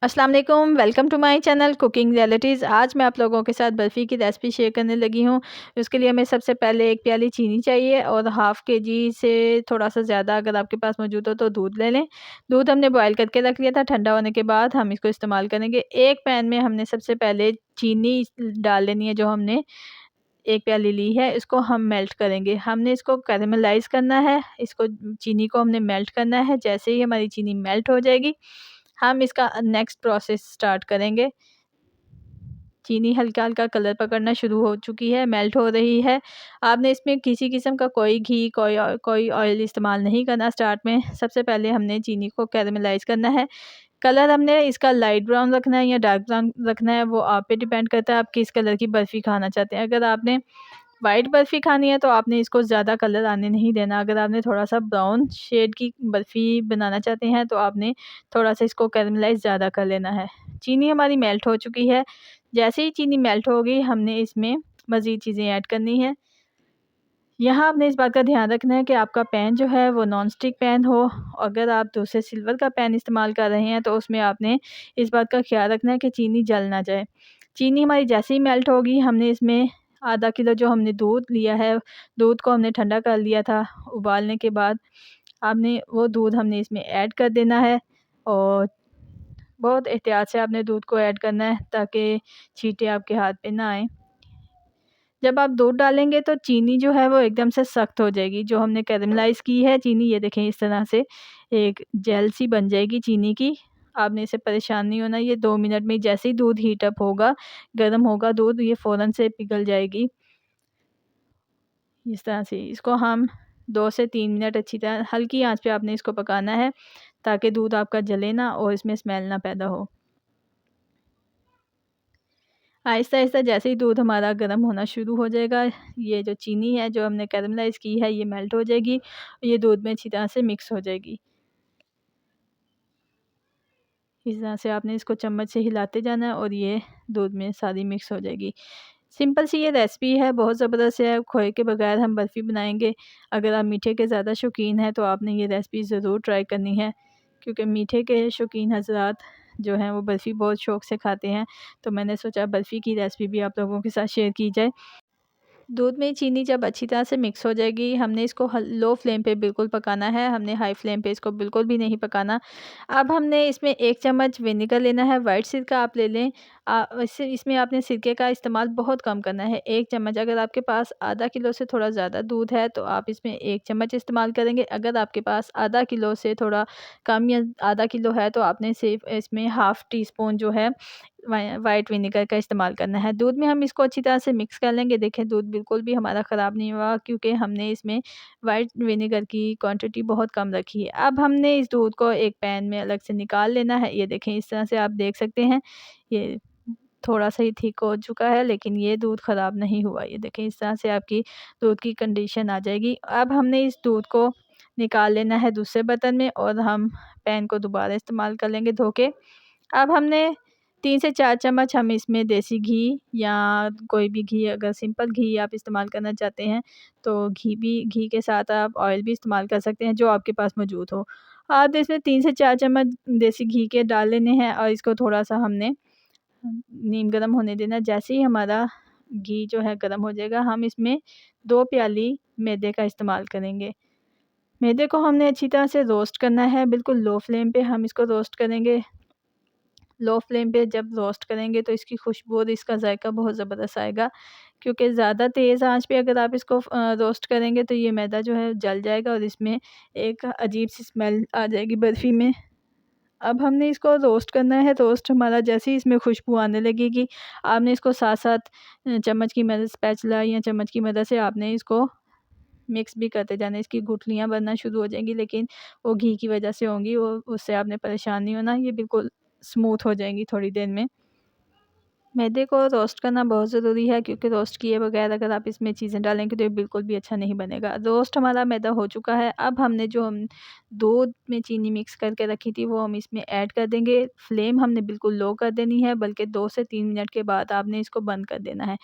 अस्सलाम वालेकुम, welcome to my channel cooking realities. आज मैं आप लोगों के साथ बर्फ़ी की रेसिपी शेयर करने लगी हूँ। उसके लिए हमें सबसे पहले 1 प्याली चीनी चाहिए और हाफ़ केजी से थोड़ा-सा ज़्यादा अगर आपके पास मौजूद हो तो दूध ले लें। दूध हमने बॉयल करके रख लिया था, ठंडा होने के बाद हम इसको इस्तेमाल करेंगे। एक पैन में हमने सबसे पहले चीनी डाल लेनी है, जो हमने 1 प्याली ली है, इसको हम मेल्ट करेंगे। हमने इसको कैरेमलाइज़ करना है, इसको चीनी को हमने मेल्ट करना है। जैसे ही हमारी चीनी मेल्ट हो जाएगी, हम इसका नेक्स्ट प्रोसेस स्टार्ट करेंगे। चीनी हल्का-हल्का कलर पकड़ना शुरू हो चुकी है, मेल्ट हो रही है। आपने इसमें किसी किस्म का कोई घी, कोई ऑयल इस्तेमाल नहीं करना स्टार्ट में। सबसे पहले हमने चीनी को कैरेमलाइज़ करना है। कलर हमने इसका लाइट ब्राउन रखना है या डार्क ब्राउन रखना है, वो आप पे डिपेंड करता है आप किस कलर की बर्फ़ी खाना चाहते हैं। अगर आपने वाइट बर्फ़ी खानी है तो आपने इसको ज़्यादा कलर आने नहीं देना। अगर आपने थोड़ा-सा ब्राउन शेड की बर्फ़ी बनाना चाहते हैं तो आपने थोड़ा-सा इसको कैरेमलाइज़ ज़्यादा कर लेना है। चीनी हमारी मेल्ट हो चुकी है। जैसे ही चीनी मेल्ट होगी, हमने इसमें मज़ीद चीज़ें ऐड करनी है। यहाँ आपने इस बात का ध्यान रखना है कि आपका पैन जो है वो नॉन स्टिक पैन हो। अगर आप दूसरे सिल्वर का पैन इस्तेमाल कर रहे हैं तो उसमें आपने इस बात का ख़्याल रखना है कि चीनी जल ना जाए। चीनी हमारी जैसे ही मेल्ट होगी, हमने इसमें आधा किलो जो हमने दूध लिया है, दूध को हमने ठंडा कर लिया था। उबालने के बाद आपने वो दूध हमने इसमें ऐड कर देना है और बहुत एहतियात से आपने दूध को ऐड करना है ताकि छींटे आपके हाथ पे ना आएँ। जब आप दूध डालेंगे तो चीनी जो है वो एकदम से सख्त हो जाएगी। जो हमने कैरेमलाइज़ की है चीनी, ये देखें इस तरह से एक जेल सी बन जाएगी चीनी की। आपने इससे परेशान नहीं होना, ये 2 मिनट में ही जैसे ही दूध हीट अप होगा, गर्म होगा दूध, ये फ़ौरन से पिघल जाएगी। इस तरह से इसको हम 2 से 3 मिनट अच्छी तरह हल्की आँच पे आपने इसको पकाना है ताकि दूध आपका जले ना और इसमें स्मेल ना पैदा हो। आहिस्ता-आहिस्ता जैसे ही दूध हमारा गर्म होना शुरू हो जाएगा, ये जो चीनी है जो हमने कैरेमलाइज़ की है ये मेल्ट हो जाएगी, ये दूध में अच्छी तरह से मिक्स हो जाएगी। इस तरह से आपने इसको चम्मच से हिलाते जाना है और ये दूध में सारी मिक्स हो जाएगी। सिंपल सी ये रेसिपी है, बहुत ज़बरदस्त है, खोए के बगैर हम बर्फ़ी बनाएँगे। अगर आप मीठे के ज़्यादा शौकीन हैं तो आपने ये रेसिपी ज़रूर ट्राई करनी है, क्योंकि मीठे के शौकीन हज़रात जो हैं वो बर्फ़ी बहुत शौक़ से खाते हैं। तो मैंने सोचा बर्फ़ी की रेसिपी भी आप लोगों के साथ शेयर की जाए। दूध में चीनी जब अच्छी तरह से मिक्स हो जाएगी, हमने इसको लो फ्लेम पे बिल्कुल पकाना है, हमने हाई फ्लेम पे इसको बिल्कुल भी नहीं पकाना। अब हमने इसमें 1 चम्मच विनेगर लेना है, वाइट सिरका आप ले लें। वैसे इसमें आपने सिरके का इस्तेमाल बहुत कम करना है, 1 चम्मच। अगर आपके पास आधा किलो से थोड़ा ज़्यादा दूध है तो आप इसमें 1 चम्मच इस्तेमाल करेंगे। अगर आपके पास आधा किलो से थोड़ा कम या आधा किलो है तो आपने सिर्फ़ इसमें हाफ़ टी स्पून जो है वाइट विनेगर का इस्तेमाल करना है। दूध में हम इसको अच्छी तरह से मिक्स कर लेंगे। देखें दूध बिल्कुल भी हमारा ख़राब नहीं हुआ, क्योंकि हमने इसमें वाइट विनेगर की क्वांटिटी बहुत कम रखी है। अब हमने इस दूध को एक पैन में अलग से निकाल लेना है। ये देखें इस तरह से आप देख सकते हैं, ये थोड़ा-सा ही थिक हो चुका है, लेकिन ये दूध ख़राब नहीं हुआ। ये देखें इस तरह से आपकी दूध की कंडीशन आ जाएगी। अब हमने इस दूध को निकाल लेना है दूसरे बर्तन में और हम पैन को दोबारा इस्तेमाल कर लेंगे धो के। अब हमने 3 से 4 चम्मच हम इसमें देसी घी या कोई भी घी, अगर सिंपल घी आप इस्तेमाल करना चाहते हैं तो घी के साथ आप ऑयल भी इस्तेमाल कर सकते हैं, जो आपके पास मौजूद हो। आप इसमें 3 से 4 चम्मच देसी घी के डाल लेने हैं और इसको थोड़ा-सा हमने नीम गर्म होने देना है। जैसे ही हमारा घी जो है गर्म हो जाएगा, हम इसमें 2 प्याली मैदे का इस्तेमाल करेंगे। मैदे को हमने अच्छी तरह से रोस्ट करना है, बिल्कुल लो फ्लेम पे हम इसको रोस्ट करेंगे। लो फ्लेम पे जब रोस्ट करेंगे तो इसकी खुशबू और इसका जायका बहुत ज़बरदस्त आएगा, क्योंकि ज़्यादा तेज़ आंच पे अगर आप इसको रोस्ट करेंगे तो ये मैदा जो है जल जाएगा और इसमें एक अजीब सी स्मेल आ जाएगी बर्फ़ी में। अब हमने इसको रोस्ट करना है, रोस्ट हमारा जैसे ही इसमें खुशबू आने लगेगी, आपने इसको साथ-साथ चम्मच की मदद, स्पैचुला या चम्मच की मदद से आपने इसको मिक्स भी करते जाना है। इसकी गुठलियाँ बनना शुरू हो जाएँगी, लेकिन वो घी की वजह से होंगी, वो उससे आपने परेशान नहीं होना, ये बिल्कुल स्मूथ हो जाएँगी थोड़ी देर में। मैदे को रोस्ट करना बहुत ज़रूरी है, क्योंकि रोस्ट किए बगैर अगर आप इसमें चीज़ें डालेंगे तो ये बिल्कुल भी अच्छा नहीं बनेगा। रोस्ट हमारा मैदा हो चुका है, अब हमने जो हम दूध में चीनी मिक्स करके रखी थी वो हम इसमें ऐड कर देंगे। फ्लेम हमने बिल्कुल लो कर देनी है, बल्कि 2 से 3 मिनट के बाद आपने इसको बंद कर देना है।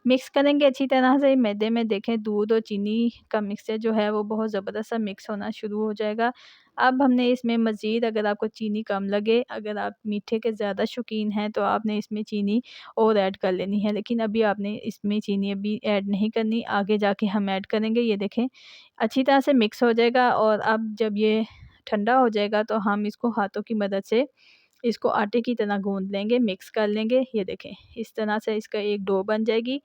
मिक्स करेंगे अच्छी तरह से। मैदे में देखें दूध और चीनी का मिक्सचर जो है वो बहुत ज़बरदस्त सा मिक्स होना शुरू हो जाएगा। अब हमने इसमें मज़ीद, अगर आपको चीनी कम लगे, अगर आप मीठे के ज़्यादा शौकीन हैं तो आपने इसमें चीनी और ऐड कर लेनी है, लेकिन अभी आपने इसमें चीनी अभी ऐड नहीं करनी, आगे जाके हम ऐड करेंगे। ये देखें अच्छी तरह से मिक्स हो जाएगा और अब जब ये ठंडा हो जाएगा तो हम इसको हाथों की मदद से इसको आटे की तरह गूँध लेंगे, मिक्स कर लेंगे। ये देखें इस तरह से इसका एक डो बन जाएगी।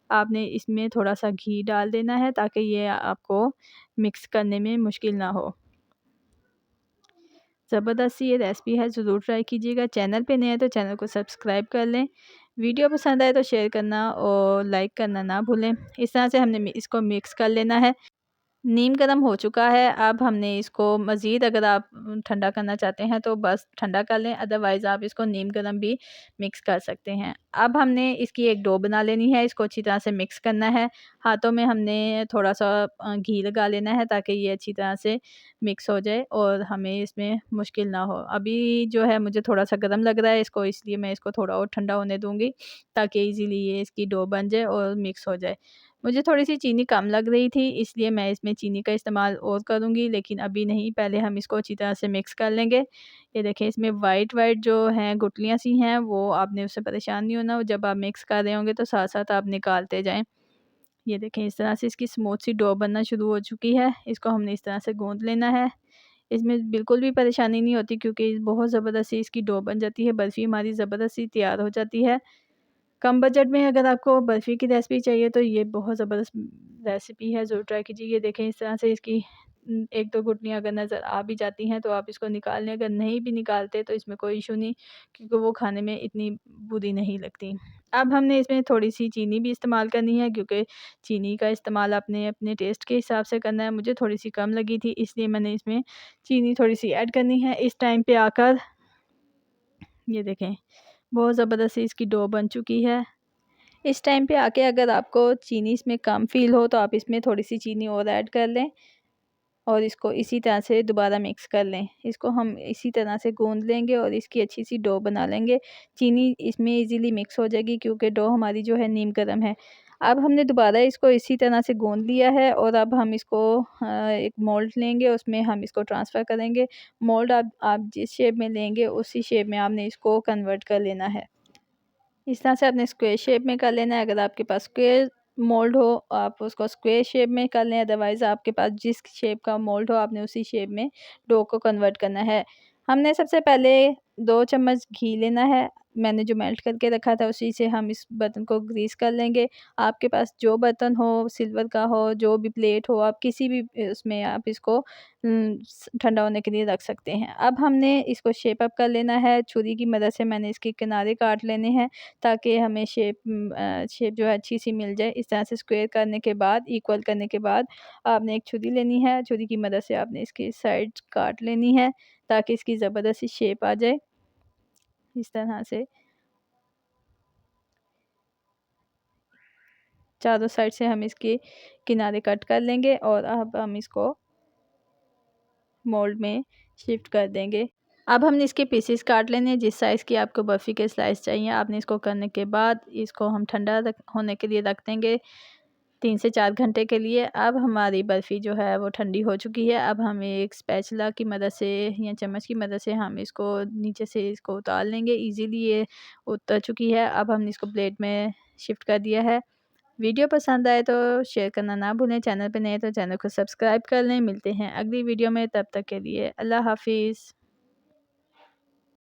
आपने इसमें थोड़ा-सा घी डाल देना है ताकि ये आपको मिक्स करने में मुश्किल ना हो। ज़बरदस्त सी ये रेसिपी है, ज़रूर ट्राई कीजिएगा। चैनल पे नए हैं तो चैनल को सब्सक्राइब कर लें। वीडियो पसंद आए तो शेयर करना और लाइक करना ना भूलें। इस तरह से हमने इसको मिक्स कर लेना है। नीम गर्म हो चुका है। अब हमने इसको मज़ीद, अगर आप ठंडा करना चाहते हैं तो बस ठंडा कर लें, अदरवाइज़ आप इसको नीम गर्म भी मिक्स कर सकते हैं। अब हमने इसकी एक डो बना लेनी है, इसको अच्छी तरह से मिक्स करना है। हाथों में हमने थोड़ा-सा घी लगा लेना है ताकि ये अच्छी तरह से मिक्स हो जाए और हमें इसमें मुश्किल ना हो। अभी जो है मुझे थोड़ा-सा गर्म लग रहा है इसको, इसलिए मैं इसको थोड़ा और ठंडा होने दूँगी ताकि ईज़िली ये इसकी डो बन जाए और मिक्स हो जाए। मुझे थोड़ी-सी चीनी कम लग रही थी, इसलिए मैं इसमें चीनी का इस्तेमाल और करूँगी, लेकिन अभी नहीं, पहले हम इसको अच्छी तरह से मिक्स कर लेंगे। ये देखें इसमें वाइट-वाइट जो हैं गुठलियाँ सी हैं, वो आपने उससे परेशान नहीं होना, जब आप मिक्स कर रहे होंगे तो साथ-साथ आप निकालते जाएँ। ये देखें इस तरह से इसकी स्मूथ सी डो बनना शुरू हो चुकी है। इसको हमने इस तरह से गूँथ लेना है। इसमें बिल्कुल भी परेशानी नहीं होती क्योंकि बहुत ज़बरदस्त सी इसकी डो बन जाती है, बर्फ़ी हमारी ज़बरदस्त सी तैयार हो जाती है। कम बजट में अगर आपको बर्फ़ी की रेसिपी चाहिए तो ये बहुत ज़बरदस्त रेसिपी है, ज़रूर ट्राई कीजिए। ये देखें इस तरह से इसकी 1-2 गुठलियाँ अगर नज़र आ भी जाती हैं तो आप इसको निकाल लें, अगर नहीं भी निकालते तो इसमें कोई इश्यू नहीं, क्योंकि वो खाने में इतनी बुरी नहीं लगती। अब हमने इसमें थोड़ी-सी चीनी भी इस्तेमाल करनी है, क्योंकि चीनी का इस्तेमाल आपने अपने टेस्ट के हिसाब से करना है। मुझे थोड़ी-सी कम लगी थी, इसलिए मैंने इसमें चीनी थोड़ी-सी ऐड करनी है। इस टाइम पे आकर ये देखें बहुत ज़बरदस्त सी इसकी डो बन चुकी है। इस टाइम पे आके अगर आपको चीनी इसमें कम फ़ील हो तो आप इसमें थोड़ी-सी चीनी और ऐड कर लें और इसको इसी तरह से दोबारा मिक्स कर लें। इसको हम इसी तरह से गूँध लेंगे और इसकी अच्छी-सी डो बना लेंगे। चीनी इसमें ईज़िली मिक्स हो जाएगी क्योंकि डो हमारी जो है नीम गर्म है। अब हमने दोबारा इसको इसी तरह से गूँध लिया है और अब हम इसको एक मोल्ड लेंगे, उसमें हम इसको ट्रांसफ़र करेंगे। मोल्ड आप जिस शेप में लेंगे उसी शेप में आपने इसको कन्वर्ट कर लेना है। इस तरह से आपने स्क्वायर शेप में कर लेना है। अगर आपके पास स्क्वायर मोल्ड हो, आप उसको स्क्वायर शेप में कर लें, अदरवाइज़ आपके पास जिस शेप का मोल्ड हो आपने उसी शेप में डो को कन्वर्ट करना है। हमने सबसे पहले 2 चम्मच घी लेना है। मैंने जो मेल्ट करके रखा था उसी से हम इस बर्तन को ग्रीस कर लेंगे। आपके पास जो बर्तन हो, सिल्वर का हो, जो भी प्लेट हो, आप किसी भी उसमें आप इसको ठंडा होने के लिए रख सकते हैं। अब हमने इसको शेप अप कर लेना है। छुरी की मदद से मैंने इसके किनारे काट लेने हैं ताकि हमें शेप जो है अच्छी-सी मिल जाए। इस तरह से स्क्वायर करने के बाद, इक्वल करने के बाद आपने एक छुरी लेनी है। छुरी की मदद से आपने इसकी साइड्स काट लेनी है ताकि इसकी ज़बरदस्त सी शेप आ जाए। इस तरह से चारों साइड से हम इसके किनारे कट कर लेंगे और अब हम इसको मोल्ड में शिफ्ट कर देंगे। अब हमने इसके पीसेस काट लेने हैं, जिस साइज़ की आपको बर्फ़ी के स्लाइस चाहिए। आपने इसको करने के बाद इसको हम ठंडा होने के लिए रख देंगे 3 से 4 घंटे के लिए। अब हमारी बर्फ़ी जो है वो ठंडी हो चुकी है। अब हम एक स्पैचुला की मदद से या चम्मच की मदद से हम इसको नीचे से इसको उतार लेंगे। ईज़िली ये उतर चुकी है। अब हमने इसको प्लेट में शिफ्ट कर दिया है। वीडियो पसंद आए तो शेयर करना ना भूलें। चैनल पे नए हैं तो चैनल को सब्सक्राइब कर लें। मिलते हैं अगली वीडियो में, तब तक के लिए अल्लाह हाफ़िज़।